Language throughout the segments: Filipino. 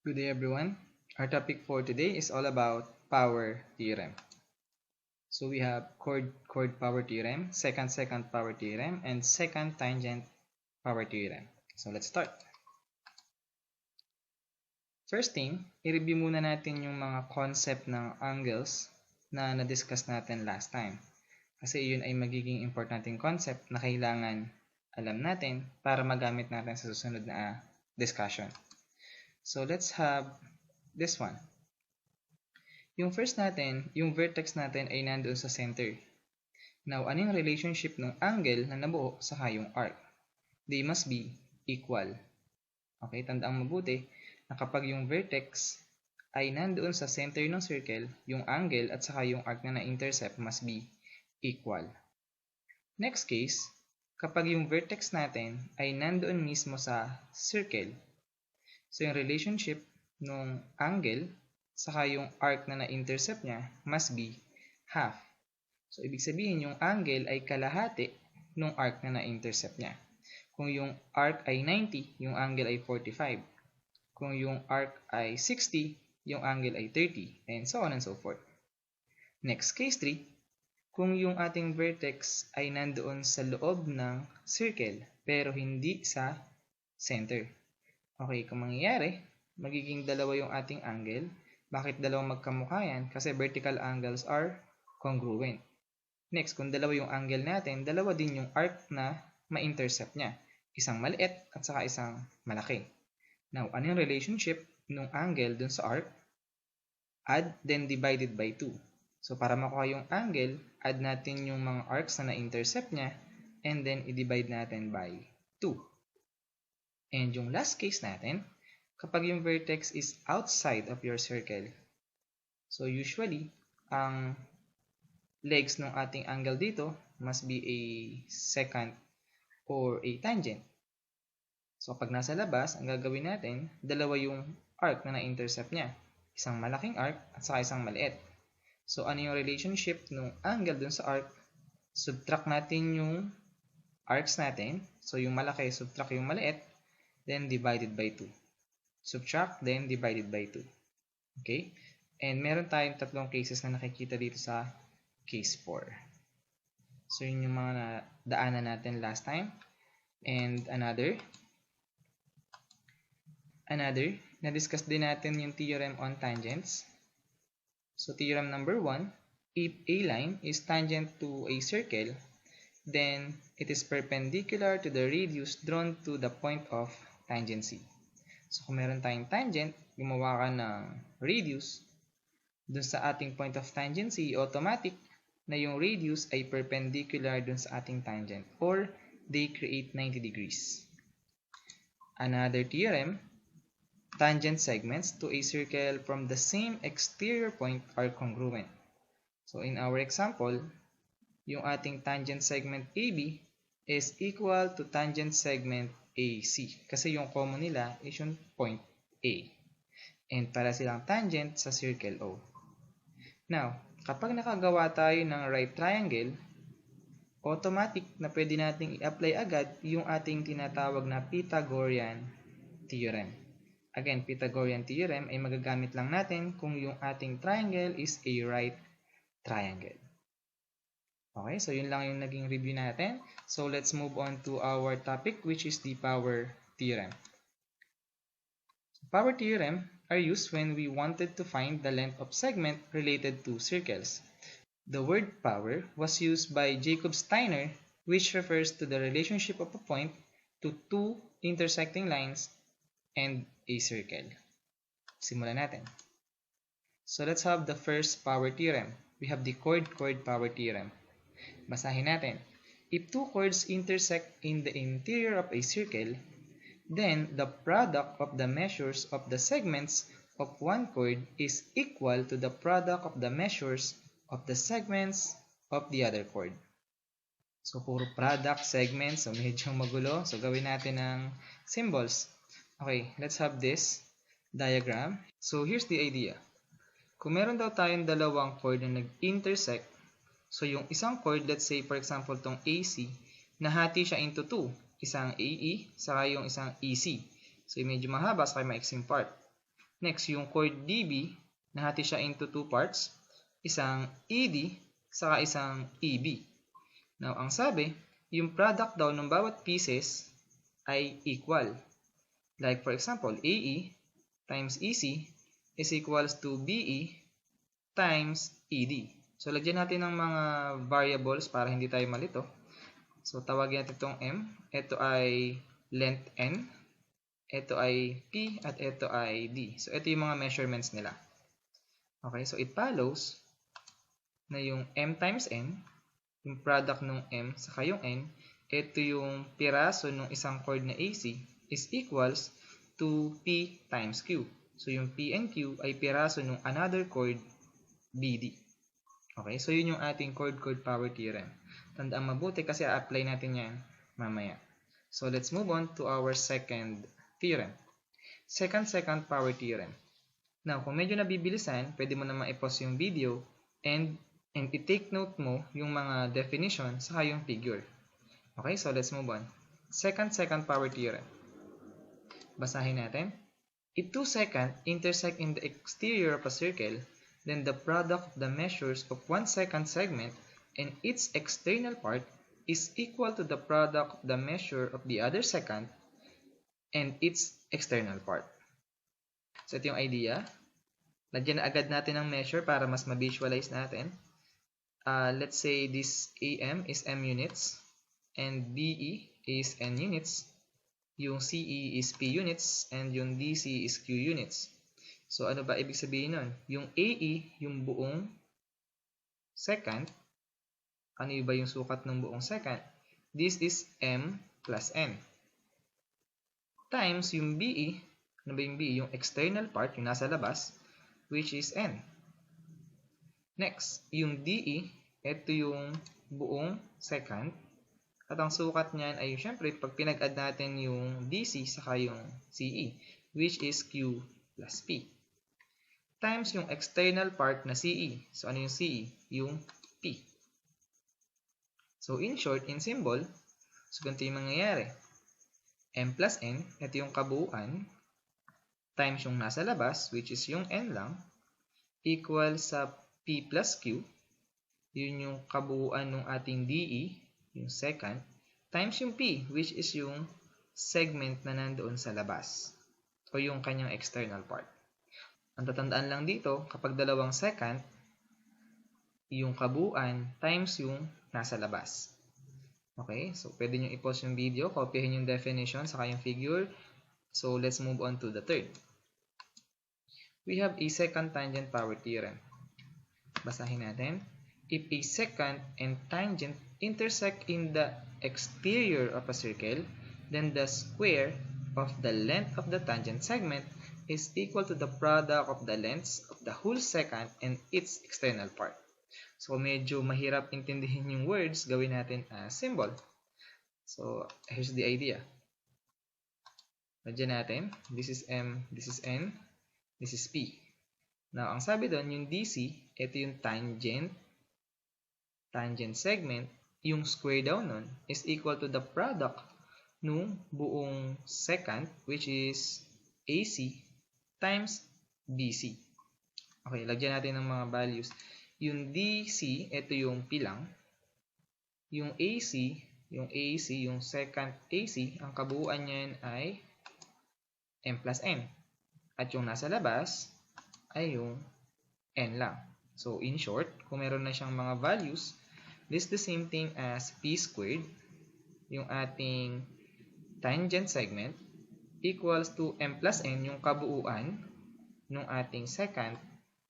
Good day everyone. Our topic for today is all about power theorem. So we have chord power theorem, secant-secant power theorem, and secant-tangent power theorem. So let's start. First thing, i-review muna natin yung mga concept ng angles na na-discuss natin last time. Kasi yun ay magiging importanteng concept na kailangan alam natin para magamit natin sa susunod na discussion. So let's have this one. Yung first natin, yung vertex natin ay nandoon sa center. Now, ano yung relationship ng angle na nabuo sa yung arc? They must be equal. Okay, tandaan mabuti na kapag yung vertex ay nandoon sa center ng circle, yung angle at saka yung arc na na-intercept must be equal. Next case, kapag yung vertex natin ay nandoon mismo sa circle, so yung relationship ng angle saka yung arc na na-intercept niya must be half. So ibig sabihin yung angle ay kalahati ng arc na na-intercept niya. Kung yung arc ay 90, yung angle ay 45. Kung yung arc ay 60, yung angle ay 30, and so on and so forth. Next, case 3. Kung yung ating vertex ay nandoon sa loob ng circle pero hindi sa center. Okay, kung mangyayari, magiging dalawa yung ating angle. Bakit dalawang magkamukha yan? Kasi vertical angles are congruent. Next, kung dalawa yung angle natin, dalawa din yung arc na ma-intercept niya. Isang maliit at saka isang malaki. Now, ano yung relationship ng angle dun sa arc? Add, then divided by 2. So, para makuha yung angle, add natin yung mga arcs na na-intercept niya, and then i-divide natin by 2. And yung last case natin, kapag yung vertex is outside of your circle, so usually, ang legs ng ating angle dito must be a secant or a tangent. So kapag nasa labas, ang gagawin natin, dalawa yung arc na na-intercept niya. Isang malaking arc at saka isang maliit. So ano yung relationship ng angle dun sa arc? Subtract natin yung arcs natin. So yung malaki, subtract yung maliit. Then divided by 2. Subtract, then divided by 2. Okay? And meron tayong tatlong cases na nakikita dito sa case 4. So, yun yung mga daanan natin last time. And another, na-discuss din natin yung theorem on tangents. So, theorem number 1, if a line is tangent to a circle, then it is perpendicular to the radius drawn to the point of tangency. So, kung meron tayong tangent, gumawa ka ng radius dun sa ating point of tangency, automatic na yung radius ay perpendicular dun sa ating tangent, or they create 90 degrees. Another theorem, tangent segments to a circle from the same exterior point are congruent. So, in our example, yung ating tangent segment AB is equal to tangent segment AC. Kasi yung common nila is yung point A. And para silang tangent sa circle O. Now, kapag nakagawa tayo ng right triangle, automatic na pwede nating i-apply agad yung ating tinatawag na Pythagorean theorem. Again, Pythagorean theorem ay magagamit lang natin kung yung ating triangle is a right triangle. Okay, so yun lang yung naging review natin. So let's move on to our topic, which is the power theorem. Power theorem are used when we wanted to find the length of segment related to circles. The word power was used by Jacob Steiner, which refers to the relationship of a point to two intersecting lines and a circle. Simulan natin. So let's have the first power theorem. We have the chord-chord power theorem. Basahin natin. If two chords intersect in the interior of a circle, then the product of the measures of the segments of one chord is equal to the product of the measures of the segments of the other chord. So, puro product, segments, so medyo magulo. So, gawin natin ng symbols. Okay, let's have this diagram. So, here's the idea. Kung meron daw tayong dalawang chord na nag-intersect, so yung isang chord, let's say for example tong AC, nahati siya into two. Isang AE, saka yung isang EC. So medyo mahaba, saka maiksing part. Next, yung chord DB, nahati siya into two parts, isang ED, saka isang EB. Now, ang sabi, yung product daw ng bawat pieces ay equal. Like for example, AE times EC is equals to BE times ED. So, lagyan natin ng mga variables para hindi tayo malito. So, tawagin natin itong M. Ito ay length N. Ito ay P at ito ay D. So, ito yung mga measurements nila. Okay, so it follows na yung M times N, yung product ng M saka yung N, ito yung piraso ng isang chord na AC is equals to P times Q. So, yung P and Q ay piraso ng another chord BD. Okay, so yun yung ating chord-chord power theorem. Tandaan mabuti kasi a-apply natin yan mamaya. So, let's move on to our second theorem. Secant-Secant power theorem. Now, kung medyo nabibilisan, pwede mo naman i-pause yung video and i-take note mo yung mga definition saka yung figure. Okay, so let's move on. Secant-Secant power theorem. Basahin natin. If two secant intersect in the exterior of a circle, then the product of the measures of 1 secant segment and its external part is equal to the product of the measure of the other secant and its external part. So, ito yung idea. Lagyan na agad natin ng measure para mas ma-visualize natin. Let's say this AM is M units and BE is N units. Yung CE is P units and yung DC is Q units. So, ano ba ibig sabihin nun? Yung AE, yung buong secant. Ano ba yung sukat ng buong secant? This is M plus N. Times yung BE, ano ba yung BE? Yung external part, yung nasa labas, which is N. Next, yung DE, ito yung buong secant. At ang sukat niyan ay, syempre, pag pinag-add natin yung DC saka yung CE, which is Q plus P. Times yung external part na CE. So, ano yung CE? Yung P. So, in short, in symbol, so, ganito yung mangyayari. M plus N, ito yung kabuuan, times yung nasa labas, which is yung N lang, equal sa P plus Q, yun yung kabuuan ng ating DE, yung secant, times yung P, which is yung segment na nandoon sa labas, o yung kanyang external part. Ang tatandaan lang dito, kapag dalawang secant, yung kabuuan times yung nasa labas. Okay, so pwede nyo i-pause yung video, kopyahin yung definition, saka yung figure. So, let's move on to the third. We have a secant-tangent power theorem. Basahin natin. If a secant and tangent intersect in the exterior of a circle, then the square of the length of the tangent segment is equal to the product of the lengths of the whole secant and its external part. So, medyo mahirap intindihin yung words, gawin natin as symbol. So, here's the idea. Lagyan natin, this is M, this is N, this is P. Now, ang sabi doon, yung DC, ito yung tangent segment, yung square daw nun is equal to the product nung buong secant, which is AC, times BC. Okay, lagyan natin ng mga values. Yung DC, ito yung P lang. Yung AC, yung secant AC, ang kabuuan niyan ay M plus N. At yung nasa labas ay yung N lang. So, in short, kung meron na siyang mga values, this is the same thing as P squared, yung ating tangent segment, equals to M plus N, yung kabuuan ng ating secant,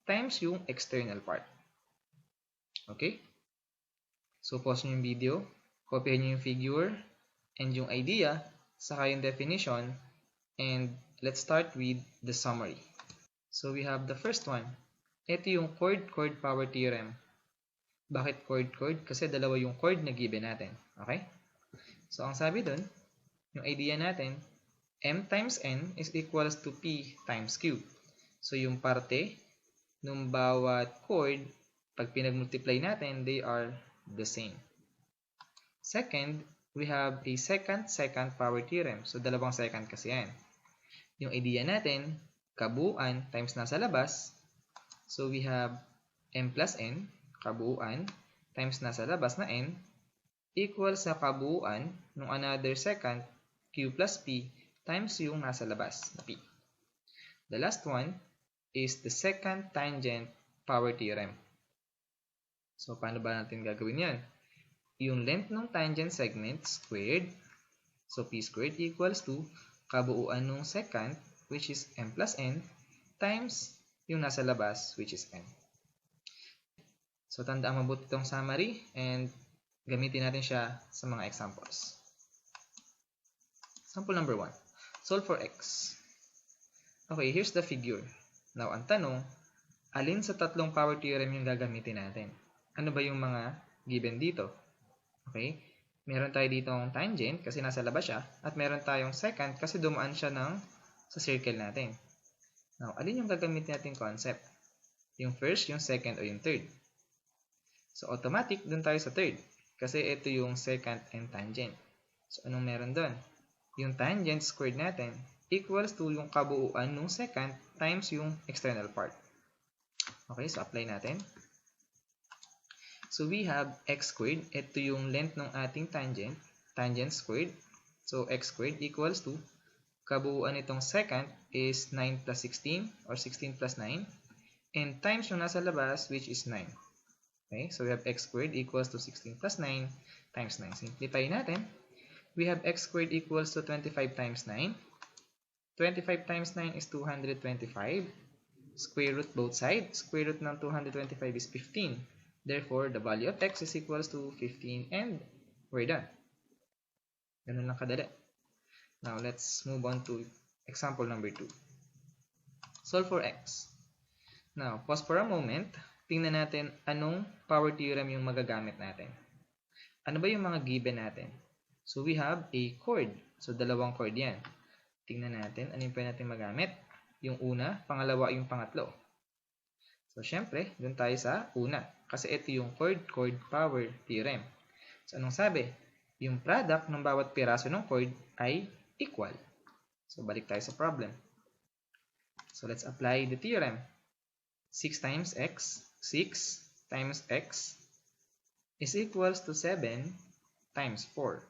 times yung external part. Okay? So, pause nyo yung video, copyhin nyo yung figure, and yung idea, saka yung definition, and let's start with the summary. So, we have the first one. Ito yung chord-chord power theorem. Bakit chord-chord? Kasi dalawa yung chord na given natin. Okay? So, ang sabi dun, yung idea natin, M times N is equals to P times Q. So, yung parte ng bawat chord, pag pinag-multiply natin, they are the same. Second, we have a secant-secant power theorem. So, dalawang secant kasi yan. Yung idea natin, kabuuan times nasa labas. So we have m plus n, kabuuan, times nasa labas na n, equal sa kabuuan ng another secant, q plus p, times yung nasa labas na p. The last one is the secant-tangent power theorem. So, paano ba natin gagawin yan? Yung length ng tangent segment squared, so p squared equals to kabuuan ng secant, which is m plus n, times yung nasa labas, which is n. So, tandaan mabuti itong summary and gamitin natin siya sa mga examples. Example number 1. Solve for x. Okay, here's the figure. Now, ang tanong, alin sa tatlong power theorem yung gagamitin natin? Ano ba yung mga given dito? Okay, meron tayo dito ang tangent kasi nasa labas siya at meron tayong secant kasi dumaan siya sa circle natin. Now, alin yung gagamitin natin concept? Yung first, yung second, o yung third? So, automatic, dun tayo sa third. Kasi ito yung secant and tangent. So, anong meron dun? Yung tangent squared natin equals to yung kabuuan ng secant times yung external part. Okay, so apply natin. So, we have x squared. Ito yung length ng ating tangent. Tangent squared. So, x squared equals to kabuuan nitong secant is 9 plus 16 or 16 plus 9. And times yung nasa labas, which is 9. Okay, so we have x squared equals to 16 plus 9 times 9. Simplify natin. We have x squared equals to 25 times 9. 25 times 9 is 225. Square root both sides. Square root ng 225 is 15. Therefore, the value of x is equals to 15 and we're done. Ganun lang kadali. Now, let's move on to example number 2. Solve for x. Now, pause for a moment. Tingnan natin anong power theorem yung magagamit natin. Ano ba yung mga given natin? So, we have a chord. So, dalawang chord yan. Tingnan natin ano yung pwede natin magamit. Yung una, pangalawa, yung pangatlo. So, syempre, dun tayo sa una. Kasi ito yung chord-chord power theorem. So, anong sabi? Yung product ng bawat piraso ng chord ay equal. So, balik tayo sa problem. So, let's apply the theorem. 6 times x, 6 times x is equals to 7 times 4.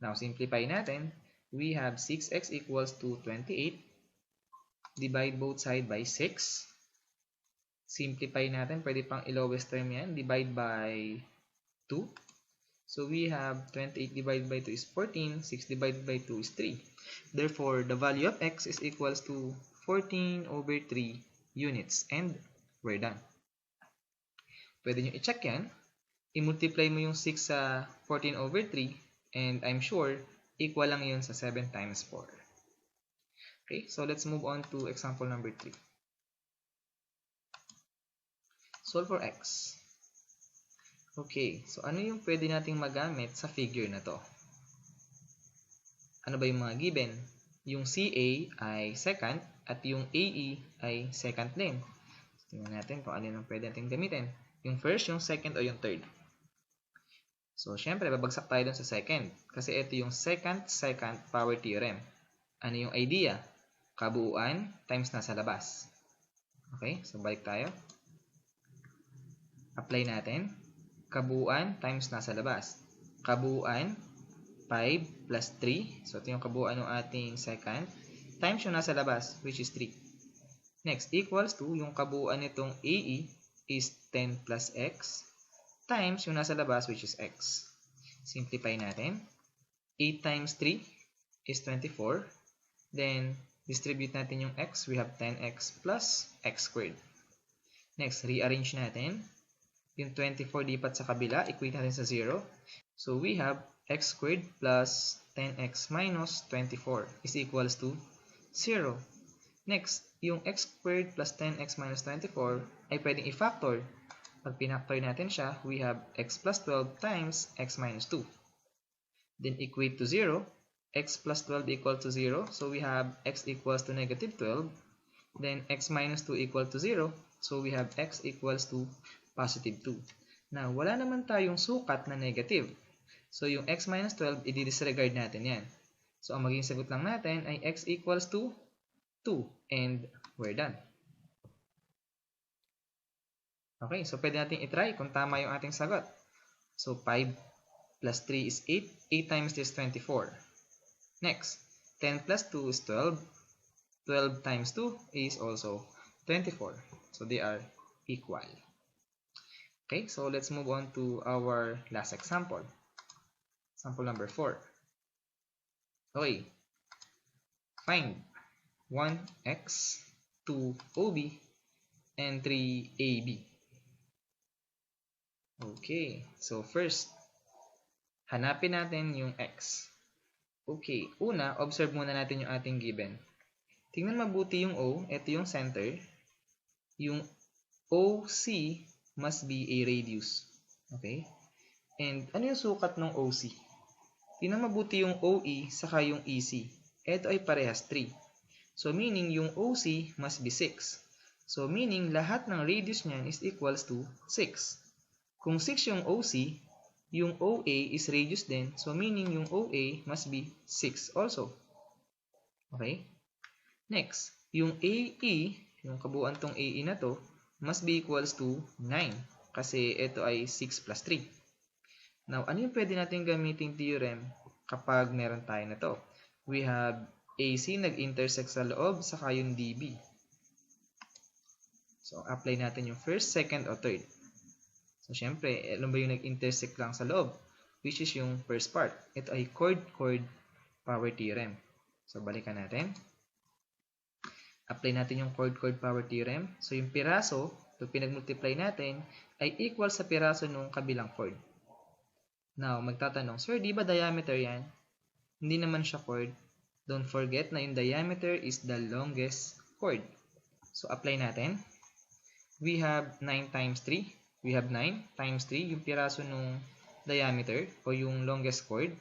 Now, simplify natin. We have 6x equals to 28. Divide both sides by 6. Simplify natin. Pwede pang i-lowest term yan. Divide by 2. So, we have 28 divided by 2 is 14. 6 divided by 2 is 3. Therefore, the value of x is equals to 14 over 3 units. And we're done. Pwede nyo i-check yan. I-multiply mo yung 6 sa 14 over 3. And I'm sure, equal lang yun sa 7 times 4. Okay, so let's move on to example number 3. Solve for x. Okay, so ano yung pwede nating magamit sa figure na to? Ano ba yung mga given? Yung CA ay secant at yung AE ay secant din. So, tingnan natin kung ano yung pwede nating gamitin. Yung first, yung second, o yung third. So, syempre, babagsak tayo dun sa second. Kasi ito yung secant-secant power theorem. Ano yung idea? Kabuuan times nasa labas. Okay, so balik tayo. Apply natin. Kabuuan times nasa labas. Kabuuan, 5 plus 3. So, ito yung kabuuan ng ating secant. Times yung nasa labas, which is 3. Next, equals to yung kabuuan nitong AE is 10 plus x times yung nasa labas, which is x. Simplify natin. 8 times 3 is 24. Then, distribute natin yung x. We have 10x plus x squared. Next, rearrange natin. Yung 24 lipat sa kabila, equate natin sa 0. So, we have x squared plus 10x minus 24 is equals to 0. Next, yung x squared plus 10x minus 24 ay pwedeng i-factor. Pag pinactor natin siya, we have x plus 12 times x minus 2. Then, equate to 0. X plus 12 equal to 0. So, we have x equals to negative 12. Then, x minus 2 equal to 0. So, we have x equals to positive 2. Now, wala naman tayong sukat na negative. So, yung x minus 12, i-disregard natin yan. So, ang magiging sagot lang natin ay x equals to 2. And we're done. Okay, so pwede natin itry kung tama yung ating sagot. So 5 plus 3 is 8. 8 times 3 is 24. Next, 10 plus 2 is 12. 12 times 2 is also 24. So they are equal. Okay, so let's move on to our last example. Example number 4. Okay, find 1x, 2ob, and 3ab. Okay, so first, hanapin natin yung x. Okay, una, observe muna natin yung ating given. Tingnan mabuti yung O, ito yung center. Yung OC must be a radius. Okay? And ano yung sukat ng OC? Tingnan mabuti yung OE saka yung EC. Ito ay parehas 3. So meaning yung OC must be 6. So meaning lahat ng radius niyan is equals to 6. Kung 6 yung OC, yung OA is radius din. So meaning yung OA must be 6 also. Okay? Next, yung AE, yung kabuuan tong AE na to, must be equals to 9. Kasi ito ay 6 plus 3. Now, ano yung pwede natin gamitin theorem kapag meron tayo na to? We have AC nag-intersect sa loob, saka yung DB. So, apply natin yung first, second, o third. So, syempre, ano ba yung nag-intersect lang sa loob? Which is yung first part. Ito ay chord-chord power theorem. So, balikan natin. Apply natin yung chord-chord power theorem. So, yung piraso, ito pinag-multiply natin, ay equal sa piraso ng kabilang chord. Now, magtatanong, sir, di ba diameter yan? Hindi naman siya chord. Don't forget na yung diameter is the longest chord. So, apply natin. We have 9 times 3. We have 9 times 3, yung piraso ng diameter o yung longest chord,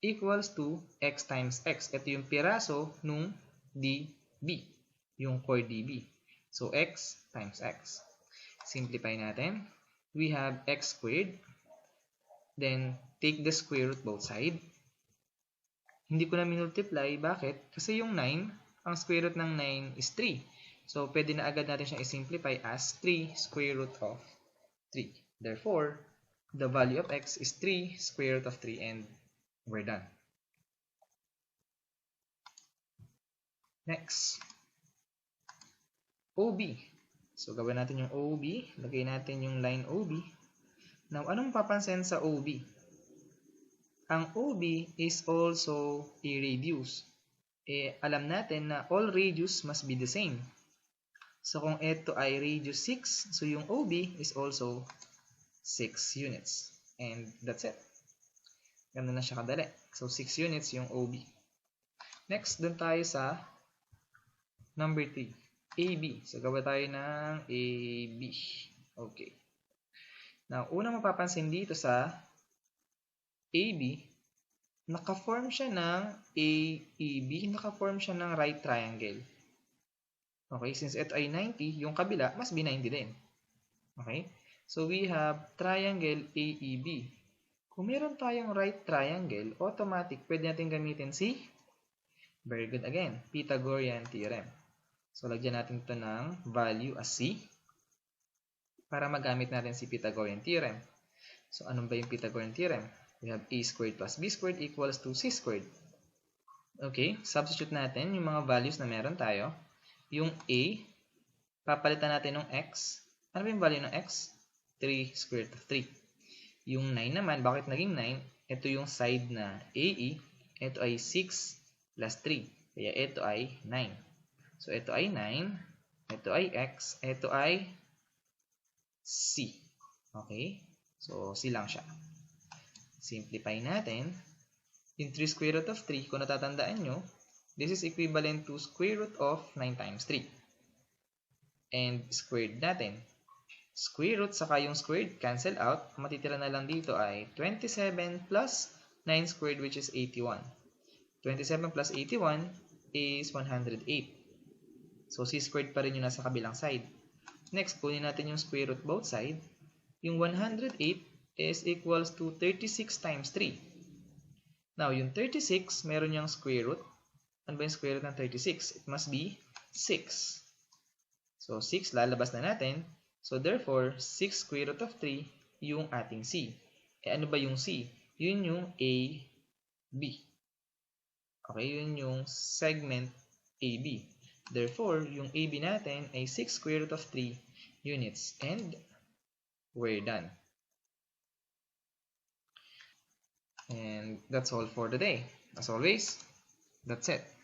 equals to x times x. Ito yung piraso ng dB, yung chord dB. So, x times x. Simplify natin. We have x squared. Then, take the square root both side. Hindi ko na minultiply. Bakit? Kasi yung 9, ang square root ng 9 is 3. So, pwede na agad natin siyang i-simplify as 3 square root of 3. Therefore, the value of x is 3 square root of 3 and we're done. Next, OB. So, gawin natin yung OB. Lagay natin yung line OB. Now, anong papansin sa OB? Ang OB is also a radius. Alam natin na all radius must be the same. So, kung ito ay radius 6, so yung OB is also 6 units. And that's it. Ganun na siya kadali. So, 6 units yung OB. Next, dun tayo sa number 3. AB. So, gawa tayo ng AB. Okay. Now, unang mapapansin dito sa AB, naka-form siya ng AEB, naka-form siya ng right triangle. Okay, since ito ay 90, yung kabila must be 90 din. Okay? So, we have triangle AEB. Kung meron tayong right triangle, automatic, pwede natin gamitin si, very good again, Pythagorean theorem. So, lagyan natin ito ng value as C para magamit natin si Pythagorean theorem. So, anong ba yung Pythagorean theorem? We have A squared plus B squared equals to C squared. Okay, substitute natin yung mga values na meron tayo. Yung A, papalitan natin ng X. Ano ba yung value ng X? 3 square root of 3. Yung 9 naman, bakit naging 9? Ito yung side na AE. Ito ay 6 plus 3. Kaya ito ay 9. So, ito ay 9. Ito ay X. Ito ay C. Okay? So, C lang siya. Simplify natin. Yung 3 square root of 3, kung natatandaan nyo, this is equivalent to square root of 9 times 3. And squared natin. Square root saka yung squared, cancel out. Matitira na lang dito ay 27 plus 9 squared, which is 81. 27 plus 81 is 108. So, C squared pa rin yung nasa kabilang side. Next, kunin natin yung square root both side. Yung 108 is equals to 36 times 3. Now, yung 36, meron yung square root. Ano ba yung square root ng 36? It must be 6. So, 6 lalabas na natin. So, therefore, 6 square root of 3 yung ating C. Eh, ano ba yung C? Yun yung AB. Okay, yun yung segment AB. Therefore, yung AB natin ay 6 square root of 3 units. And we're done. And that's all for today. As always, that's it.